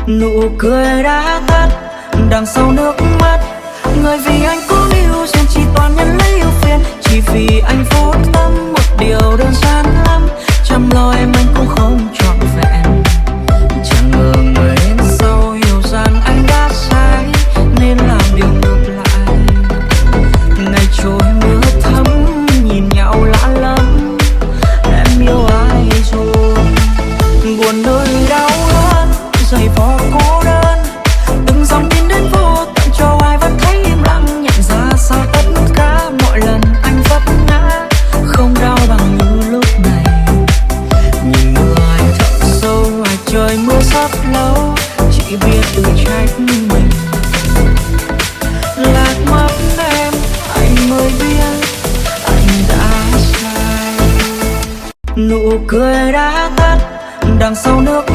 Nụ cười đã tắt đằng sau nước mắt. Người vì anh cố níu duyên chỉ toàn nhân lấy yêu phiền. Chỉ vì anh vô tâm một điều đơn giản lắm. Chăm lo em anh cũng không trọn vẹn. Chẳng ngờ người đến sau hiểu rằng anh đã sai nên làm điều ngược lại. Ngày trôi mưa thấm nhìn nhau lạ lắm. Em yêu ai rồi buồn nơi đau đớn giày vò cô đơn. Từng dòng tin đến vô tận cho ai vẫn thấy im lặng. Nhận ra sau tất cả mọi lần anh vấp ngã không đau bằng như lúc này. Nhìn người thật sâu ngoài trời mưa rất lâu chỉ biết tự trách mình. Lạc mất em anh mới biết anh đã sai. Nụ cười đã tắt đằng sau nước